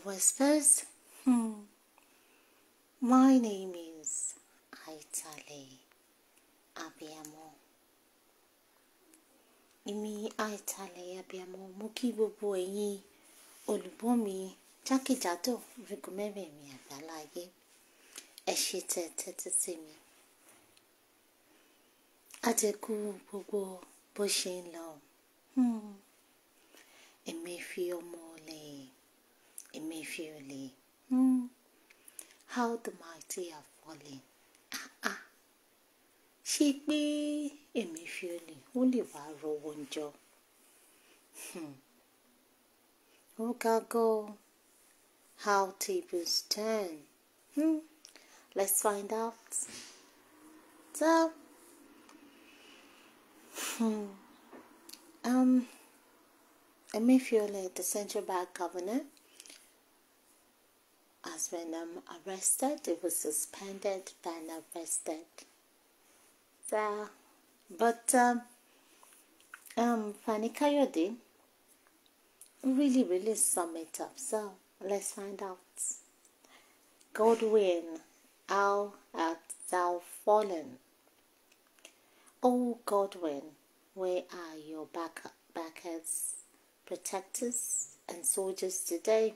whispers. My name is Aitale Abiamo. Imi Aitale Abiamo Muki Bobo Eyi Olubomi Jákèjádò Orígun mẹ́rẹ̀ẹ̀rin àgbáláyé. Ẹ ṣé tẹ́ tẹ́tí sí mi. Àjẹkù gbogbo bó ṣe ń lọ. Emefi ọmọ olè. Emefi olè. How the mighty have fallen. Ṣé pé Emefi olè ó lè wá rówó jọ? Ó ga go. How tables turn. Let's find out. So, Emefi olè, the central bank governor, has been arrested. It was suspended, then arrested. So, but Fani Kayode really sum it up. So let's find out. Godwin, how art thou fallen? Oh Godwin, where are your backers, protectors, and soldiers today?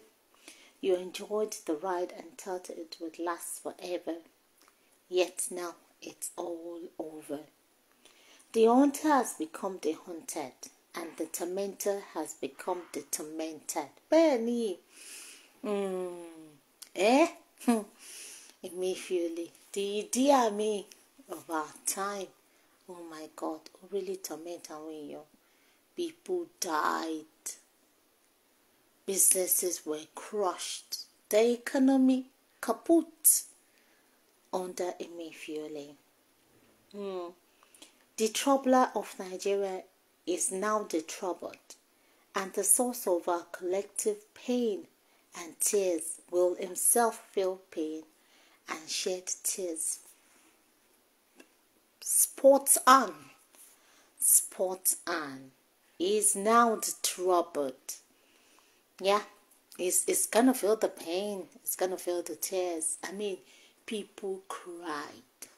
You enjoyed the ride and thought it would last forever. Yet now it's all over. The hunter has become the hunted, and the tormentor has become the tormented. Benny, Emefi, the dear me of our time. Oh my God, really torment away. People died. Businesses were crushed. The economy kaput under Emefi. The troubler of Nigeria is now the troubled, and the source of our collective pain and tears will himself feel pain and shed tears. Sports on. He is now the troubled. Yeah, it's gonna feel the pain. It's gonna feel the tears. I mean, people cried.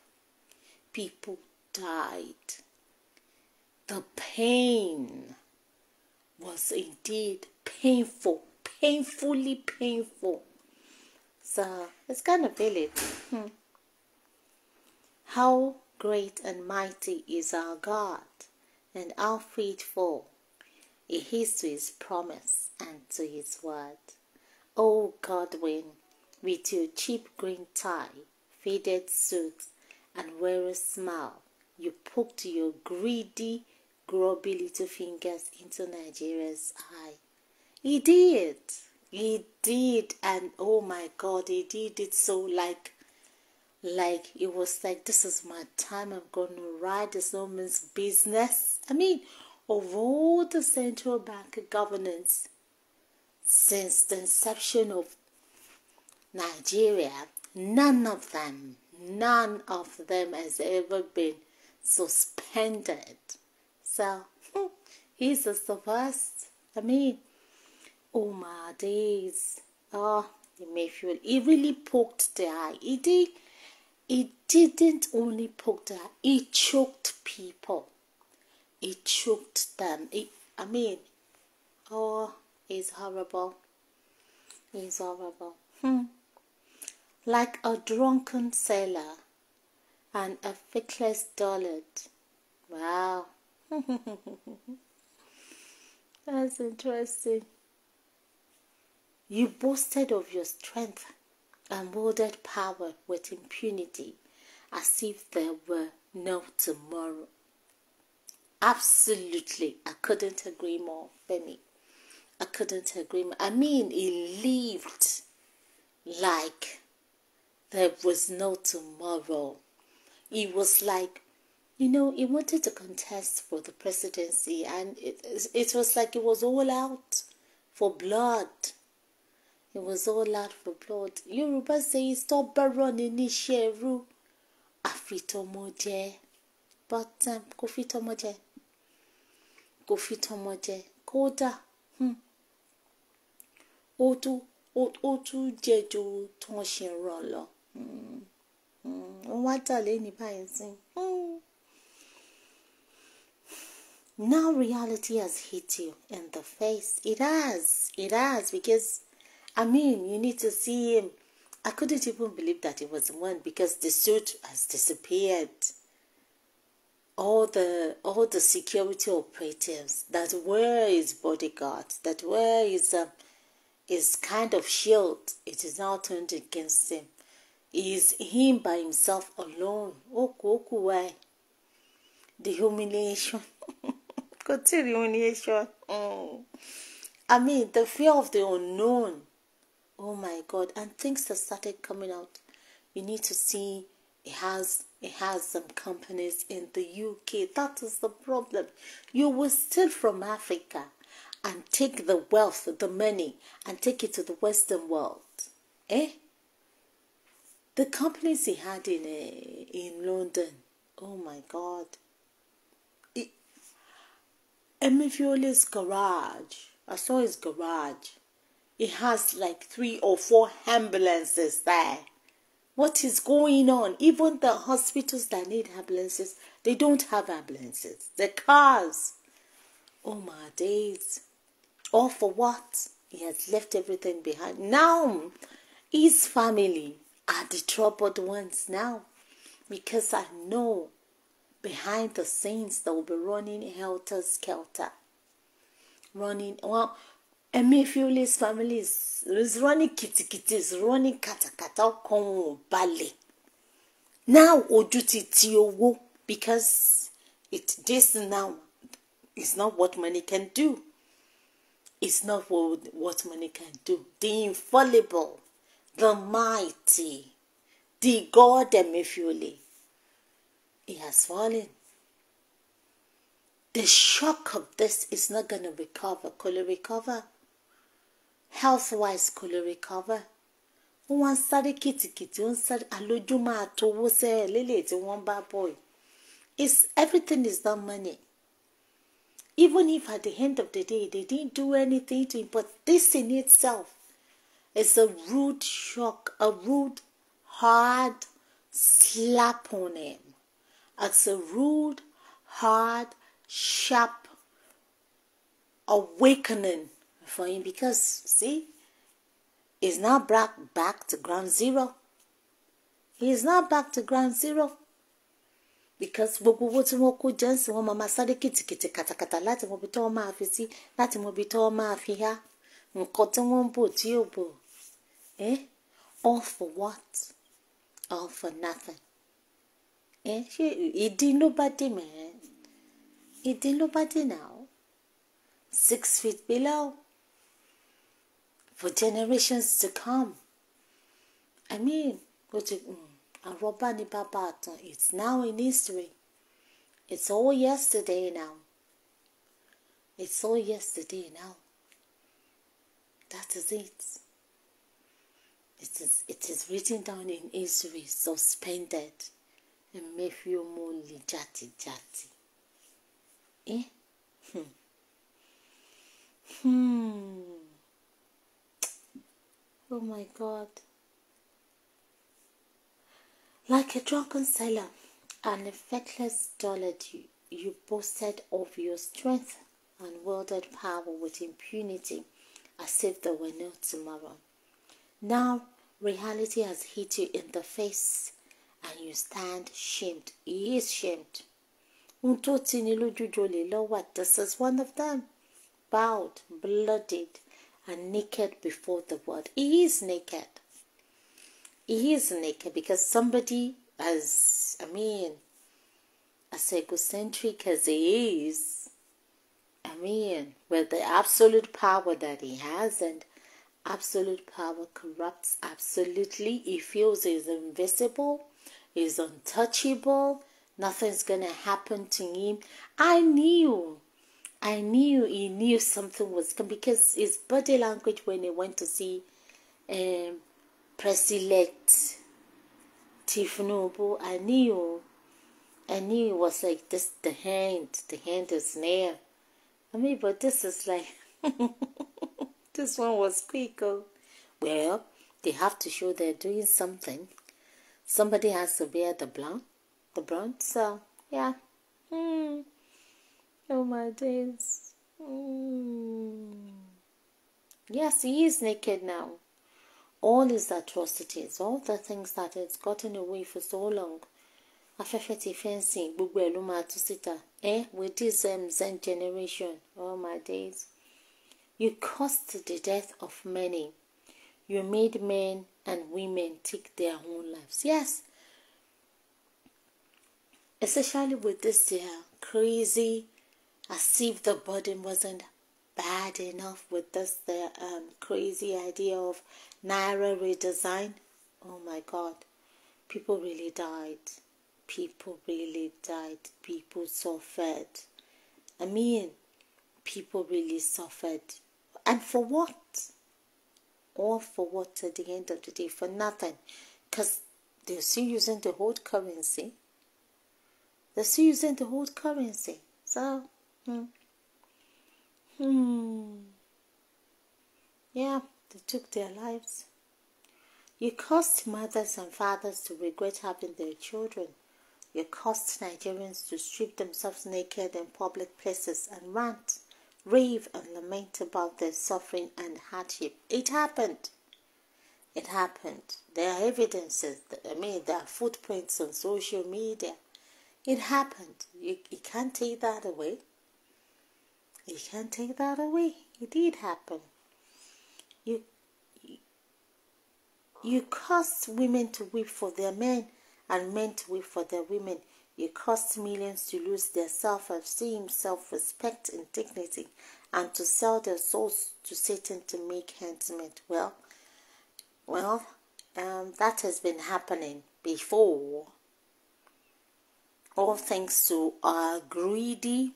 People died. The pain was indeed painful. Painfully painful. So, it's gonna feel it. How great and mighty is our God, and how faithful He is to His promise and to His word. Oh Godwin, with your cheap green tie, faded suit, and weary smile, you poked your greedy, grubby little fingers into Nigeria's eye. He did, and oh my God, He did it so like it was like, this is my time, I'm going to ride this woman's business. I mean, of all the central bank governance since the inception of Nigeria, none of them has ever been suspended. So, he's just the first. I mean, oh my days. Emefi, he really poked the eye. He didn't only poke the eye, he choked people. He choked them. It's horrible. It's horrible. Like a drunken sailor and a faithless dullard. Wow. That's interesting. You boasted of your strength and wielded power with impunity as if there were no tomorrow. Absolutely, I couldn't agree more, Benny. I couldn't agree more. I mean, he lived like there was no tomorrow. He was like, he wanted to contest for the presidency, and it was like it was all out for blood. It was all out for blood. Yoruba say, stop running in sheru. Afitomoje. But Kofitomoje. Kódà ó tún jẹjọ tó ń ṣe rán lọ. Wọ́n wá tẹ̀lé ní báyìí sí. Now reality has hit you in the face. It has, because, I mean, you need to see him. I couldn't even believe that it was one, because the suit has disappeared. All the security operatives that were his bodyguards, that were his kind of shield, it is now turned against him. It is him by himself alone. Why? The humiliation. Continue humiliation. I mean, the fear of the unknown. Oh my God! And things that started coming out. You need to see. It has some companies in the UK. That is the problem. You will steal from Africa and take the wealth, the money, and take it to the Western world. The companies he had in London. Oh my God. Emefi's garage. I saw his garage. It has like 3 or 4 ambulances there. What is going on? Even the hospitals that need ambulances, they don't have ambulances. The cars. Oh my days. All for what? He has left everything behind. Now, his family are the troubled ones now. Because I know behind the scenes they will be running helter-skelter. Emefi's family is running kitty, is running kata kon bale. Now ojuti ti owo, because this now is not what money can do. It's not what money can do. The infallible, the mighty, the God Emefi, he has fallen. The shock of this is not going to recover. Could it recover? Health-wise, could it recover? One study kitty, one study alojuma to wose lele to one bad boy. Everything is not money. Even if at the end of the day they didn't do anything to him, but this in itself is a rude shock, a rude, hard slap on him. It's a rude, hard, sharp awakening for him, because see, he's now back to ground zero. He is now back to ground zero, because gbogbo owó tí wọ́n kó jẹ́ nsìn wọ́n máa sáré kìtìkìtì kàtàkàtà láti mọ ibi tí wọ́n máa fi sí, láti mọ ibi tí wọ́n máa fi há nǹkan tí wọ́n ń bò tí ò bò. All for what? All for nothing. Ìdí nobody, man. Ìdí nobody now. 6 feet below. For generations to come. I mean, it's now in history. It's all yesterday now. It's all yesterday now. That is it. It is written down in history, suspended. Emefi Omoli jati. Oh my God. Like a drunken sailor, an effectless dullard, you boasted of your strength and wielded power with impunity, as if there were no tomorrow. Now, reality has hit you in the face, and you stand shamed. He is shamed. This is one of them. Bowed, bloodied, and naked before the world. He is naked. He is naked because somebody as egocentric as he is, with the absolute power that he has, and absolute power corrupts absolutely. He feels he's invisible, he's untouchable, nothing's gonna happen to him. I knew he knew something was coming, because his body language when he went to see President Tifnubu, I knew it was like this. The hand is near. But this is like this one was quick. Well, they have to show they're doing something. Somebody has to bear the brunt. So, yeah. Oh my days. Yes, he is naked now. All his atrocities, all the things that has gotten away for so long. Afẹ́fẹ́ ti fencing, gbogbo ẹ̀ ló máa tú síta. With this Zen generation, oh my days. You caused the death of many. You made men and women take their own lives. Yes. Especially with this crazy, as if the burden wasn't bad enough with this crazy idea of Naira redesign. Oh my God. People really died. People really died. People suffered. I mean, people really suffered. And for what? All for what at the end of the day? For nothing. Because they're still using the old currency. They're still using the old currency. So, yeah, they took their lives. You caused mothers and fathers to regret having their children. You caused Nigerians to strip themselves naked in public places and rant, rave, and lament about their suffering and hardship. It happened. It happened. There are evidences. There are footprints on social media. It happened. You can't take that away. You can't take that away. It did happen. You caused women to weep for their men and men to weep for their women. You caused millions to lose their self-esteem, self-respect, and dignity, and to sell their souls to Satan to make ends meet. Well, that has been happening before. All thanks to our greedy,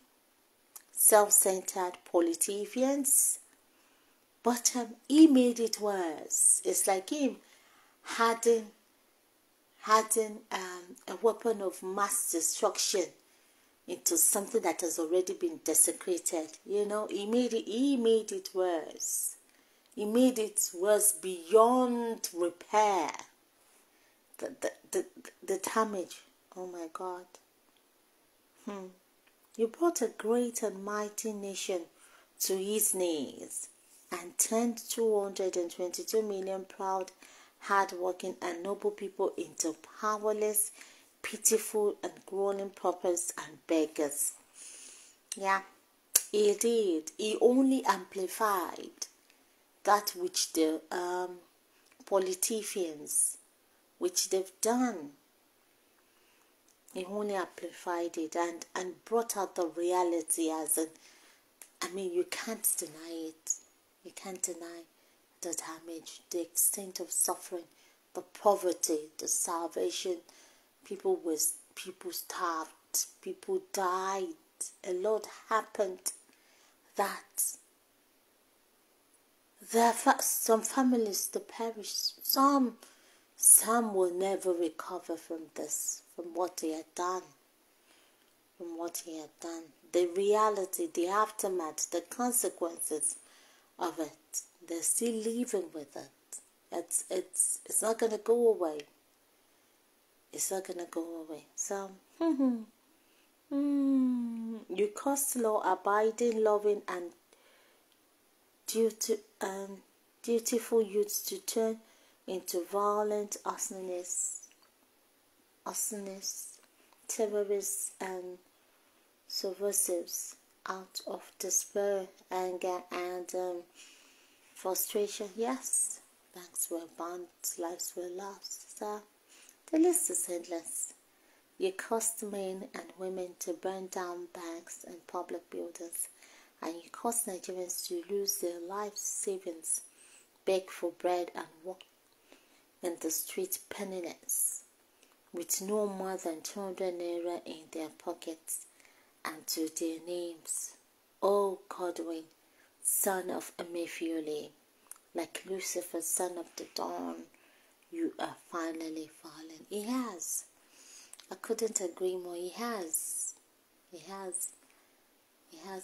self-centered politicians. But he made it worse. It's like him having a weapon of mass destruction into something that has already been desecrated. You know, he made it worse. He made it worse beyond repair. The damage. Oh my God. You brought a great and mighty nation to his knees and turned 222 million proud, hard-working and noble people into powerless, pitiful and groaning paupers and beggars. Yeah, he did. He only amplified that which the politicians, which they've done. He only amplified it and brought out the reality as in, you can't deny it. You can't deny the damage, the extent of suffering, the poverty, the starvation. People starved, people died. A lot happened. That some families to perish. Some will never recover from this, from what he had done. The reality, the aftermath, the consequences of it. They're still living with it. It's not gonna go away. It's not gonna go away. So you caused law-abiding, loving, and dutiful youths to turn into violent arsonists, terrorists, and subversives out of despair, anger, and frustration. Yes, banks were burned, lives were lost. So the list is endless. You caused men and women to burn down banks and public buildings, and you caused Nigerians to lose their life savings, beg for bread, and walk in the streets penniless, with no more than 200 naira in their pockets and to their names. O Godwin, son of Emefi, like Lucifer, son of the dawn, you are finally fallen. He has. I couldn't agree more. He has.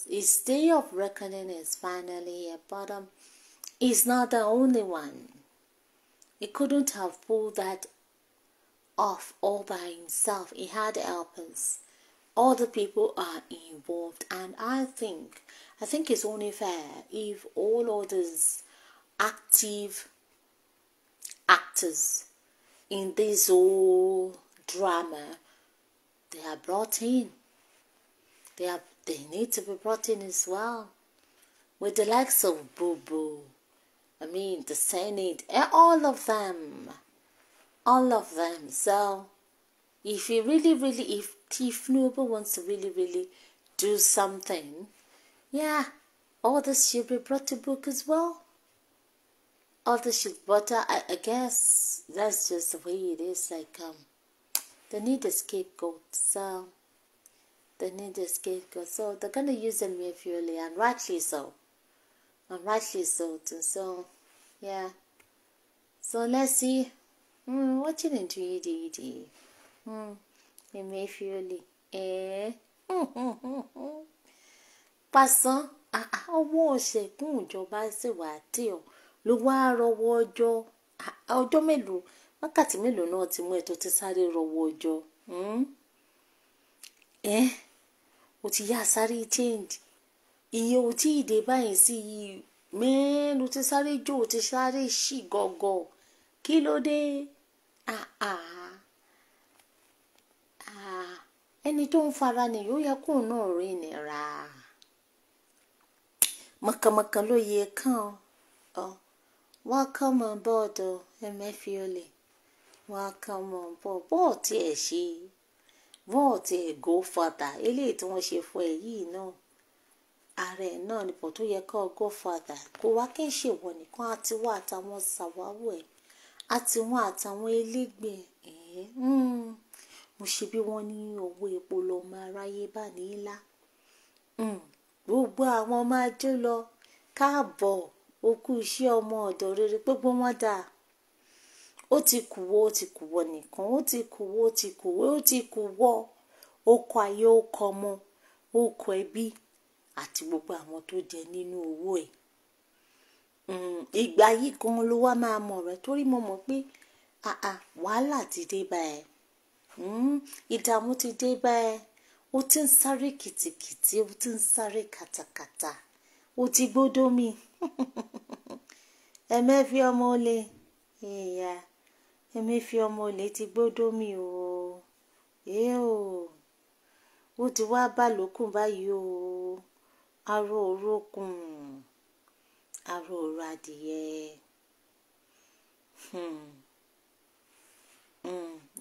His day of reckoning is finally here, but he's not the only one. He couldn't have pulled that off all by himself. He had helpers. All the people are involved, and I think it's only fair if all others active actors in this whole drama, they are brought in. They need to be brought in as well, with the likes of Boo Boo, the Senate, and all of them. So if you really, if nobody wants to really do something, yeah, all this should be brought to book as well. All this should, but I guess that's just the way it is. Like, they need a scapegoat, so they're gonna use Emefi, and rightly so. So yeah. So let's see. Watching into it. Emefi. Pásán ọwọ́ ọ̀ṣẹ̀kùn ìjọba sì wà tí ọ ló wá rọwọ́ ọjọ́ mélòó, wákàtí mélòó náà ti mú ẹ tó ti sáré rọwọ́ ọjọ́. O ti yá sáré change iye o tí ìdè báyìí sí yìí mẹ́rin, o ti sáré jó, o ti sáré ṣì gọ́gọ́, kí ló dé? Ẹni tó ń fara ni yóò yẹ kó náà rí ìnira. Mọ̀kànmọ̀kàn ló yẹ kàn. Welcome on board, Emefi. Welcome on board. Bọ́ọ̀tì ẹ̀ ṣe, bọ́ọ̀tì ẹ̀ go further. Eléyìí tí wọ́n ṣe fún ẹ yìí náà, ààrẹ náà ni pọ̀ tó yẹ kó go further. Kò wá kí n ṣèwọ̀ nìkan, àti wọ́n àtàwọn ṣàwáwò ẹ̀, àti wọ́n àtàwọn elégbè ẹ̀. Mo ṣe bí wọ́n ní owó epo lọ máa ráyé bá ní ńlá. Gbogbo àwọn máa jó lọ káàbọ̀, okú iṣẹ́ ọmọ ọ̀dọ̀ rere, gbogbo wọn dà. Ó ti kùwọ́ nìkan, ó ti kùwọ́ okọ̀ ayé, okọ̀ ọmọ, okọ̀ ẹbí àti gbogbo àwọn tó jẹ nínú owó ẹ̀. Ìgbà yìí gan ló wá máa mọ̀ rẹ̀, torí mo mọ̀ pé wàhálà ti dé bá ẹ. Ìdààmú ti dé bá ẹ. Ó ti ń sáré kìtìkìtì, ó ti ń sáré kàtàkàtà, ó ti gbódó mi. Emefi ọmọ olè, Emefi ọmọ olè ti gbódó mi o. Ó ti wá bá lókun báyìí o. Aró orókùn, aró oró adìyẹ.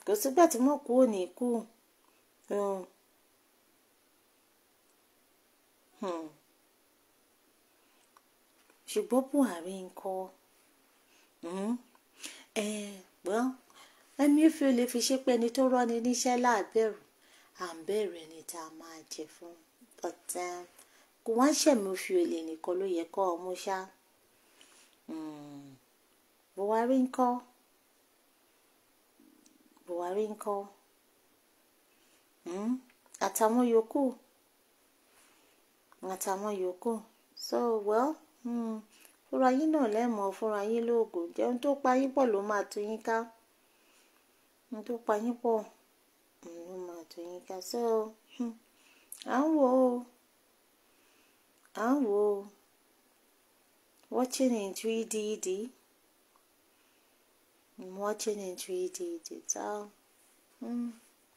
Kò sígbà tí mo kú ò ní kú. Ṣùgbọ́n Buhari ń kọ́. Emefi lè fi ṣe pé ẹni tó rọ́ni níṣẹ́ láàbẹ̀rù, à ń bẹ̀rù ẹni tá a máa jẹ fún. But kò wá ṣẹ̀mẹ́fi olè nìkan ló yẹ kọ́ ọmú ṣá. Buhari ń kọ́. Àtàwọn yòókù. So well, fúnra yín náà lẹ́mọ̀, fúnra yín lóògùn. Jẹun tó pa yín pọ̀ ló máa tú yín ká. Ohun tó pa yín pọ̀ ló máa tú yín ká. So à ń wò ó. Watching in 3DD. I'm watching in 3DD. So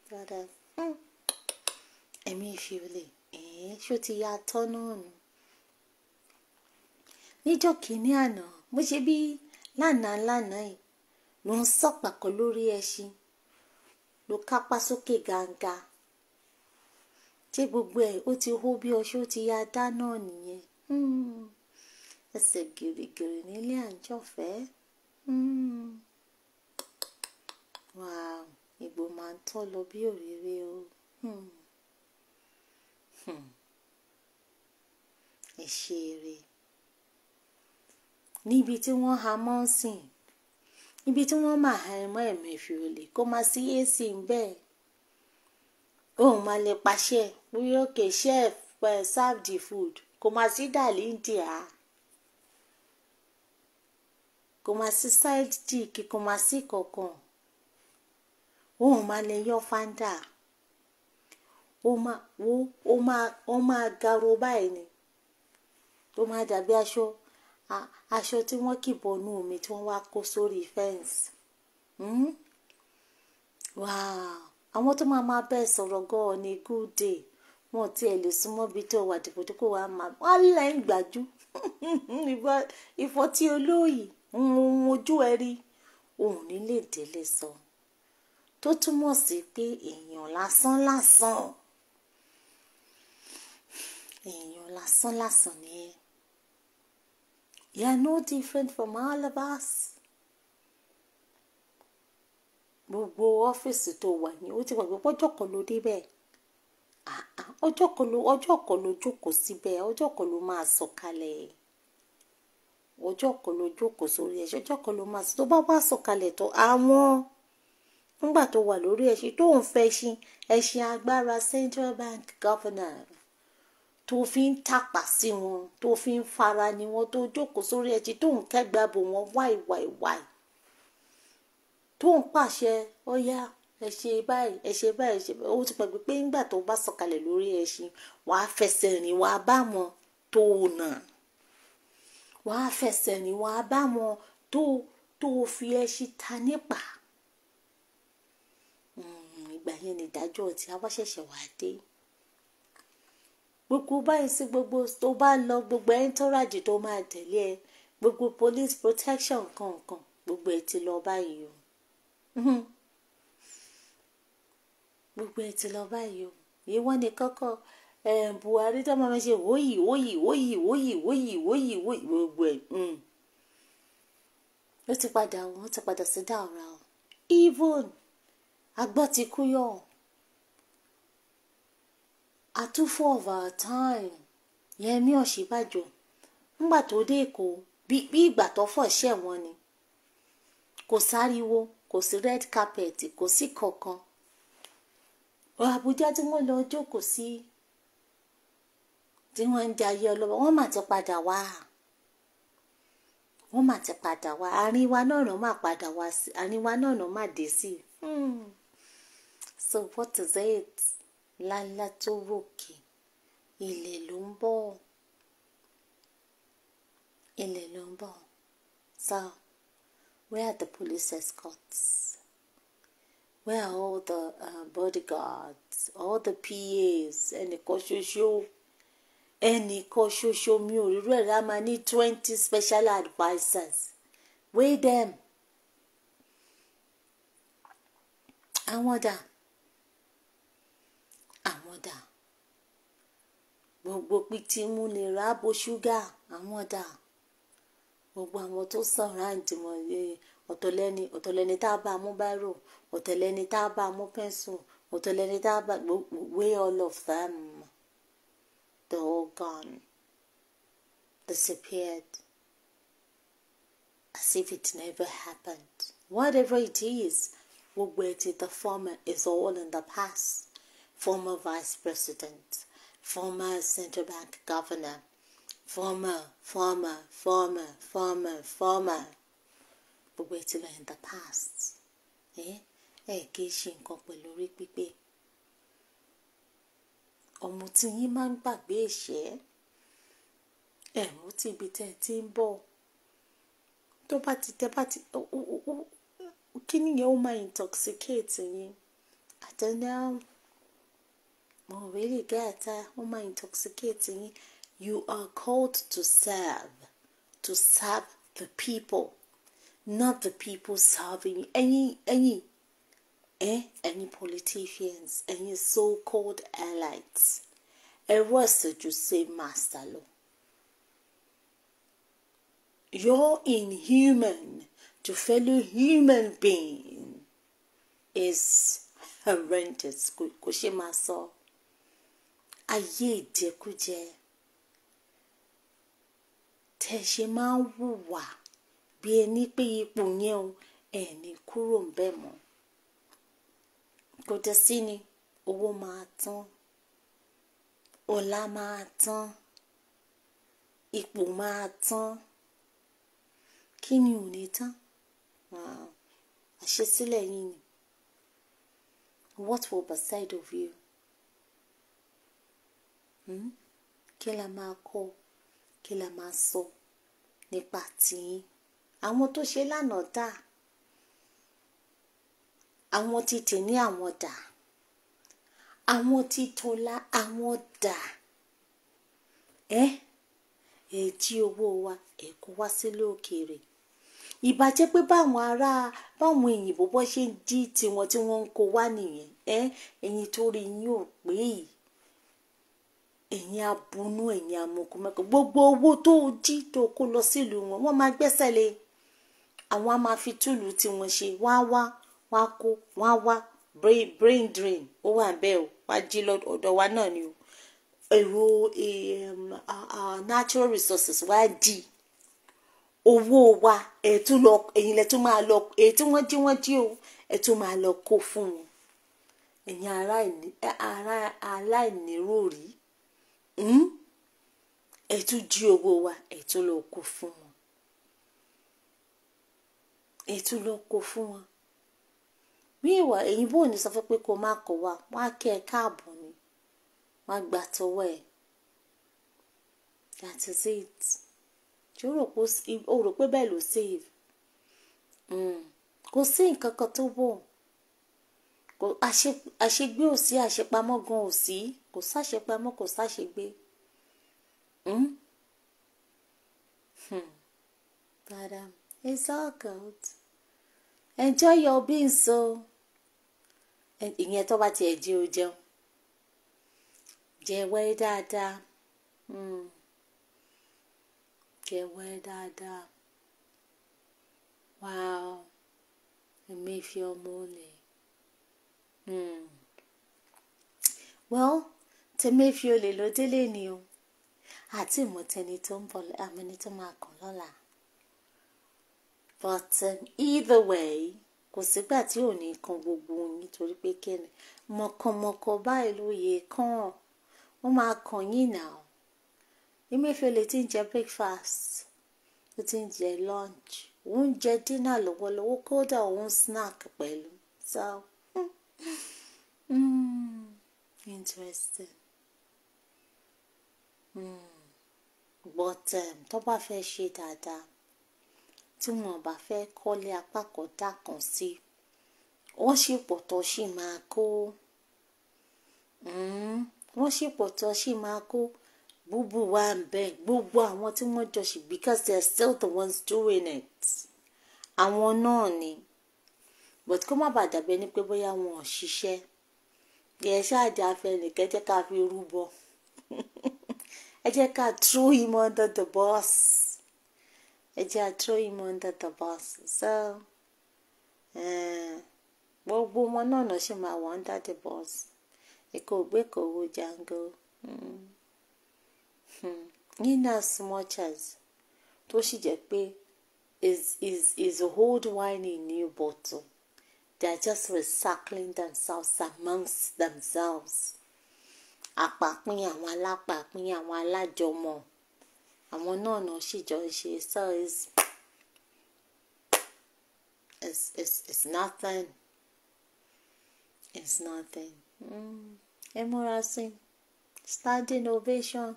brother, Emefi ṣó ti ya tọ́ náà nù. Níjọ́ kìíní àná, mo ṣe bí lánàá yìí ló ń sọ̀pàkọ́ lórí ẹṣin, ló kápá sókè gàǹgà. Ṣé gbogbo ẹ̀ ó ti hó bí ọṣẹ, ó ti ya dá náà nìyẹn. Ẹsẹ̀ gìrìgìrì nílé àǹjọ̀fẹ́. Wow, Ìgbò máa ń tọ́ lọ bí òréré o. Ẹ ṣe eré. Níbi tí wọ́n ha mọ́ sìn, níbi tí wọ́n máa ha ẹmọ́ Emefi kó máa sí AC ń bẹ́ẹ̀. Òun máa lè pàṣẹ wí okay chef serve the food, kó máa sí dàlí India. kò máa sí side chick, kò máa sí kankan. Òun máa lè yọ fanda. Ó máa garo báyìí ni. Ó máa dàbí aṣọ tí wọ́n kì bọnú omi tí wọ́n wá kó sórí fẹ́ǹsì. Wow. Àwọn tó máa bẹ́ẹ̀ sọ̀rọ̀ gan ní good day. Wọ́n ti ẹ̀ lè súnmọ́ bí tó wà dìbòdìbò wà máa wọ́n lẹ́ ń gbájú. Ìfọ́ tí olóyè ojú ẹ rí òun ní lè délé sọ. Tó túmọ̀ sí pé èèyàn lásán ni ẹ́. You are no different from all of us. Gbogbo ọ́fíìsì tó wà ní ó ti wà pé ọjọ́ kan ló débẹ̀. Ọjọ́ kan ló jókòó síbẹ̀, ọjọ́ kan ló máa sọ̀kalẹ̀. Ọjọ́ kan ló jókòó sórí ẹṣin, ọjọ́ kan ló máa sọ. Tó bá wá sọ̀kalẹ̀ tó àwọn nígbà tó wà lórí ẹṣin tó ń fẹ́ ẹṣin agbára Central Bank Governor tó fi ń tàpá sí wọn, tó fi ń fara ni wọn, tó jókòó sórí ẹṣin tó ń kẹ́gbàbò wọn wáì. Tó ń pàṣẹ ọ̀yá ẹ ṣe báyìí. Ó ti pẹ̀gbẹ́ pé nígbà tó bá sọ̀kalẹ̀ lórí ẹṣin wàá fẹsẹ̀ rìn wàá bá wọn tó nà. Wàá fẹsẹ̀ rìn wàá bá wọn tó fi ẹṣin ta nípa. Ìgbà yẹn ni ìdájọ́ tí a wá ṣẹ̀ṣẹ̀ wá dé. Gbogbo báyìí sí gbogbo tó bá lọ gbogbo entourage tó máa tẹ̀lé ẹ gbogbo police protection kankan gbogbo ẹ ti lọ báyìí o. Gbogbo ẹ ti lọ báyìí o. Ìwọ ni kọ́kọ́ Buhari tó máa ṣe wòyí gbogbo ẹ̀. Ó ti padà sí dára o. Even agbọ́ ti kú yọ. Àtúfọ̀ of our time Yẹmí Ọ̀ṣínbàjò ńgbà tó dé Èkó bí ìgbà tó fọ̀ ṣẹ̀ wọ́n ni. Kò sáriwo, kò sí red carpet, kò sí kankan. Àbújá tí wọ́n lọ jókòó sí tí wọ́n ń jayé ọlọ́wọ́ wọ́n mà ti padà wá. Àárín wa náà mà padà wá sí, àárín wa náà mà dé sí. So what is it? Lálá tó ròkè ilẹ̀ ló ń bọ̀. So where are the police escorts? Where are all the bodyguards, all the PAs? Ẹnìkan ṣoṣo mi ò rí rẹ̀ rá máa ní 20 special advisers. Weigh them. Àwọn dà. Gbogbo pitì mú lè ra bó ṣúgà. Àwọn dà. Gbogbo àwọn tó sàn ráǹdì mọ̀ ọ̀tọ̀lẹ́ni tá a bá mú báírò, ọ̀tọ̀lẹ́ni tá a bá mú pẹ́ńsù, ọ̀tọ̀lẹ́ni tá a bá weigh all of them. They're all gone. Disappeared. As if it never happened. Whatever it is, the former is all in the past. Former vice president, former central bank governor, former. Gbogbo ẹ̀ ti lọ in the past. Kì í ṣe nǹkan pẹ̀lú orí pípé. Ọmọ tí yín máa ń gbàgbé ìṣẹ́. Mú tí ibi tẹ́ ẹ ti ń bọ̀. Tó bá ti kí nìyẹn ó máa intoxicate yín. I don't know. Mo really get that. Ó máa intoxicate yín. You are called to serve the people, not the people serving you. Any politicians, any so-called elites. What should you say, Master Law? Your inhuman to fellow human being is horrendous. Kò ṣe máa sọ. Ayé ìjẹkújẹ. Tẹ́ ṣe máa ń hùwà bí ẹni pé ipò yẹn ẹni kúrò ń bẹ̀ mọ́. Kò dẹ̀ sí ni owó máa tán, ọlá máa tán, ipò máa tán. kí ni ò ní tán? Àṣesílẹ̀ yín ni. What will be said of you? Kí la máa kọ, kí la máa sọ nípa tiyín? Àwọn tó ṣe lánàá dà, àwọn tí tèní àwọn dà, àwọn tí tọ́lá àwọn dà. Jí owó wa kó wá sílé òkèèrè. Ìbàjẹ́ pé báwọn òyìnbó bọ́ ṣe ń jí tiwọn tí wọ́n ń kó wá nìyẹn. Ẹ̀yin tó rí yín ò pé yìí, ẹ̀yin abunú, ẹ̀yin amọ̀kùnmẹ́kọ̀, gbogbo owó tó jí tó kó lọ sílùú wọn, wọ́n máa gbẹ́sẹ̀ lé. Àwọn á máa fi túlù tí wọ́n ṣe, wọ́n á kó, wọ́n á wá brain drain, ó wà bẹ́ẹ̀ o, wá jí lọ́dọ̀ wa náà ni o. Èrò natural resources wá di owó wa, ẹ̀yin lẹ tún máa lọ, èyí tí wọ́n jí o, ẹ tún máa lọ kó fún wọn. Ẹ̀yin aláìníròrí, ẹ tún jí owó wa, ẹ tún lọ kó fún wọn. Ẹ tún lọ kó fún wọn. Bí ìwà èyìnbó ò ní sọ fún pé kó má kó wa, wọ́n á kí ẹ káàbọ̀ ni, wọ́n á gbà tọwọ́ ẹ̀. That is it. O rò pé bẹ́ẹ̀ ló save? Kò sí nǹkan kan tó bọ̀. Àṣegbé ò sí, àṣepamọ́ gan ò sí. Kò sáṣepamọ́, kò sáṣegbé. But it's all good. Enjoy your beans o. Ìyẹn tó bá tiẹ̀ jí o jẹun. Jẹ̀wẹ́ dáadáa. Jẹ̀wẹ́ dáadáa. Wow. Emefi ọmọ olè. Well, tẹ̀mẹ́fi olè ló délé ni o. Àti ìmọ̀tẹ́ni tó ń bọ̀, àmẹ́ni tó máa kàn lọ́la. But either way, kò sígbà tí ò ní kan gbogbo yín torí pé kíni mọ̀kànmọ̀kàn báyìí ló yẹ kàn. Wọ́n máa kàn yín náà. Emefi olè ti ń jẹ breakfast, ó ti ń jẹ lunch, ó ń jẹ dinner lọ́wọ́lọ́wọ́, kódà ó ń snack pẹ̀lú. So, interesting. But tó bá fẹ́ ṣe dáadáa, tí wọ́n bá fẹ́ kọ́lé apá kan dá kan sí, wọ́n ṣì pọ̀ tó ṣì máa kó. Wọ́n ṣì pọ̀ tó ṣì máa kó. Búbú wa ń bẹ, gbogbo àwọn tí wọ́n jọ ṣì, because they are still the ones doing it. Àwọn náà ni. But kó má bàa dàbí ẹni pé bóyá wọn ò ṣiṣẹ́. Ẹ ṣáàjà fẹ́ nìkan jẹ́ ká fi rúbọ. Ẹ jẹ́ ká throw him under the bus. Ẹ jẹ́ ká throw him under the bus. So, gbogbo wọn náà ṣì máa wọ under the bus. Èkó gbé kò wo jango. In as much as tó sì jẹ́ pé is old wine in new bottle. They are just recycling themselves amongst themselves. Àpapín àwọn alápapín àwọn alájọmọ̀. Àwọn náà sì jọ ń ṣe. So it's nothing. It's nothing. Ẹ múra sí. Standing ovation.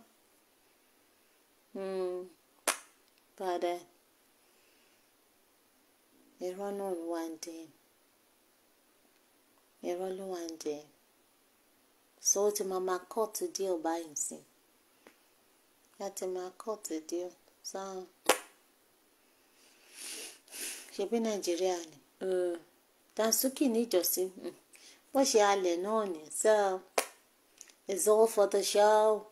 But irọ́ náà ló wà ń dín. Irọ́ ló wà ń dín. So ti máa cut the deal báyìí sí. Láti máa cut the deal. So ṣebí Nàìjíríà ni. Dànsúkì níjọ́sí. Bó ṣe alẹ̀ náà ni. So it's all for the show.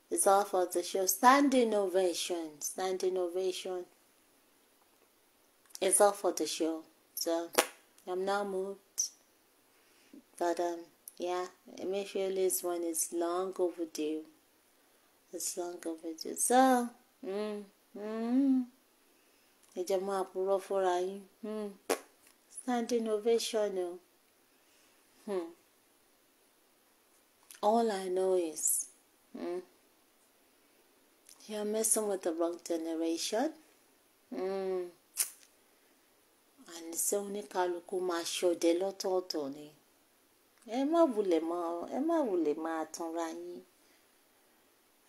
It's all for the show. Standing ovation. Standing ovation. It's all for the show. So I'm now moved. But yeah, Emefi's one is long overdue. It's long overdue. So, ẹ jẹ́ máa purọ́ fúnra yín. Standing ovation. All I know is, you're messing with the wrong generation. àníṣe oníkálukú máa ṣọdẹ lọ́tọ̀ọ̀tọ̀ ni. Ẹ má wulẹ̀ máa tanra yín.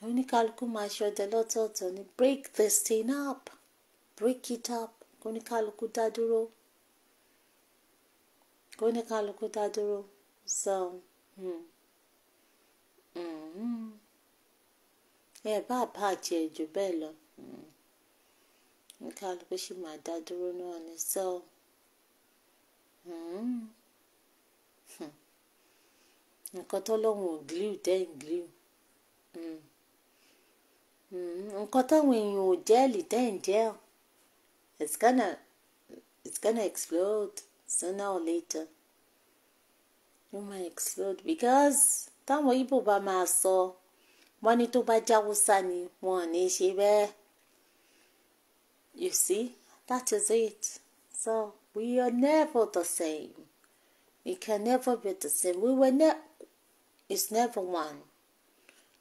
Oníkálukú máa ṣọdẹ lọ́tọ̀ọ̀tọ̀ ni. Break this thing up. Break it up. Oníkálukú dá dúró. Oníkálukú dá dúró. So, ẹ bá bàjẹ́ jù bẹ́ẹ̀ lọ. Oníkálukú sì máa dá dúró náà ni. So, nǹkan tọ́lọ́run ò glue tẹ́ ń glue. Nǹkan táwọn èèyàn ò jẹ́ẹ̀lì tẹ́ ń jẹ́ẹ̀. It's gonna explode sooner or later. It might explode because táwọn Ìgbò bá máa sọ wọ́n ní tó bá jáwúsá ni wọn ò ní ṣe bẹ́ẹ̀. You see, that is it. So we are never the same. We can never be the same. It's never one.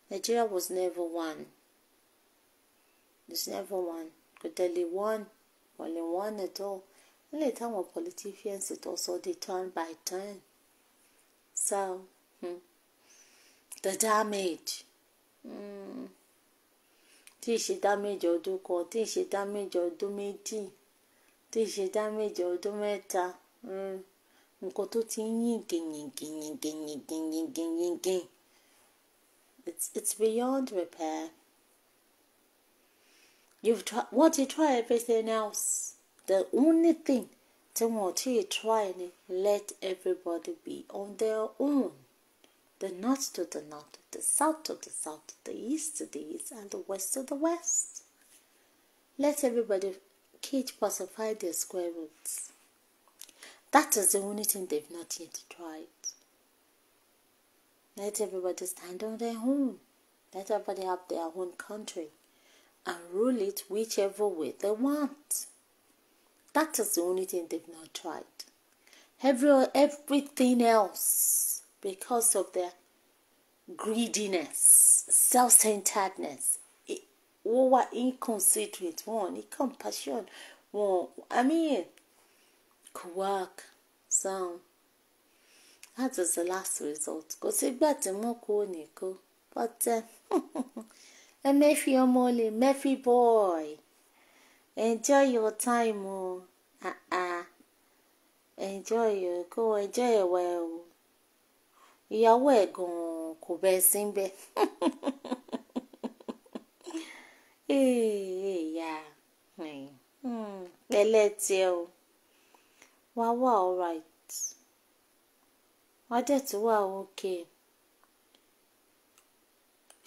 Nigeria was never one. It's never one. Could only one at all. Only time of politicians it also they turn by turn. So the damage. Tí ṣe damage ọdún kan, tí ṣe damage ọdún méjì, tí ṣe damage ọdún mẹ́ta. Nǹkan tó ti ń yín. It's beyond repair. You try everything else. The only thing you try is let everybody be on their own. The north to the north, the south to the south, the east to the east, and the west to the west. Let everybody pacify their square roots. That is the only thing they've not yet tried. Let everybody stand on their own. Let everybody have their own country and rule it whichever way they want. That is the only thing they've not tried. Everything else, because of their greediness, self-centeredness, inconsiderate, incompassion, could work. So that is the last result. Because if that's a but Emefi Omole, Emefi boy, enjoy your time, enjoy it well. Ìyàwó ẹ̀ gan kò bẹ́ sí ń bẹ́. Ẹlẹ́tì ẹ o. Wá alright. Wá dẹ̀ tí wà okay.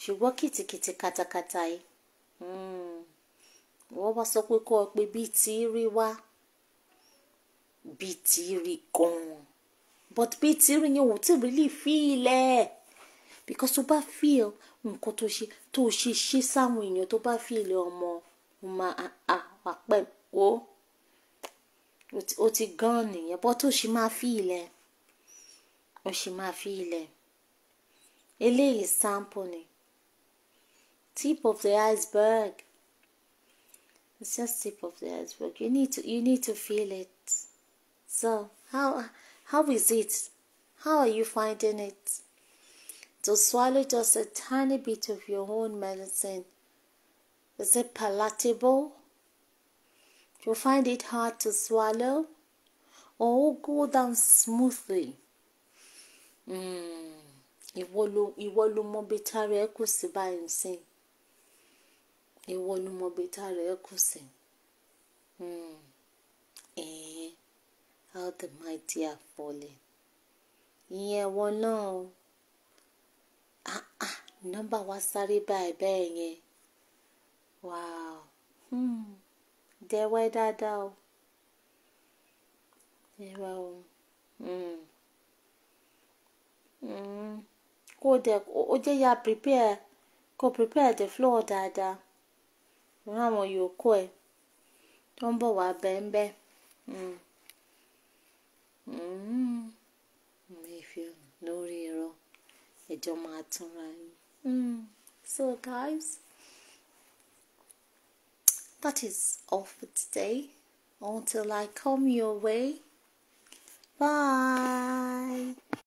Ṣùgbọ́n kìtìkìtì katakata yìí. Wọ́n wá sọ pé kó o pé bí tí rí wá. Bí tí rí gan. But bí tí rí yẹn ò tí really feel ẹ̀. Because tó bá feel nǹkan tó ṣe sáwọn èèyàn tó bá feel ọmọ àpẹ ó ti gan nìyẹn. But ó ṣì máa feel ẹ̀. Ó ṣì máa feel ẹ̀. Eléyìí sample ni. Tip of the iceberg. It's just tip of the iceberg. You need to feel it. So how is it? How are you finding it? To swallow just a tiny bit of your own medicine. Is it palatable? Do you find it hard to swallow? Or go down smoothly? Ìwọ ló mọ bí tara ẹ kù sí báyìí sí. Ìwọ ló mọ bí tara ẹ kù sí. How the mighty are falling. Ìyẹn wọ́n náà. Nọ́mbà wa sáré báyìí bẹ́ẹ̀ yẹn. Wow. Dẹ̀wẹ́ dáadáa o. Dẹ̀wẹ́ o. Ó jẹ́ ya prepare the floor dáadáa. Ìwọ́n àwọn yòókù ẹ̀ tó ń bọ̀ wá bẹ́ẹ̀. Emefi lórí irọ́ ẹjọ́ máa túnra yín. So guys, that is all for today. Until I come your way, bye.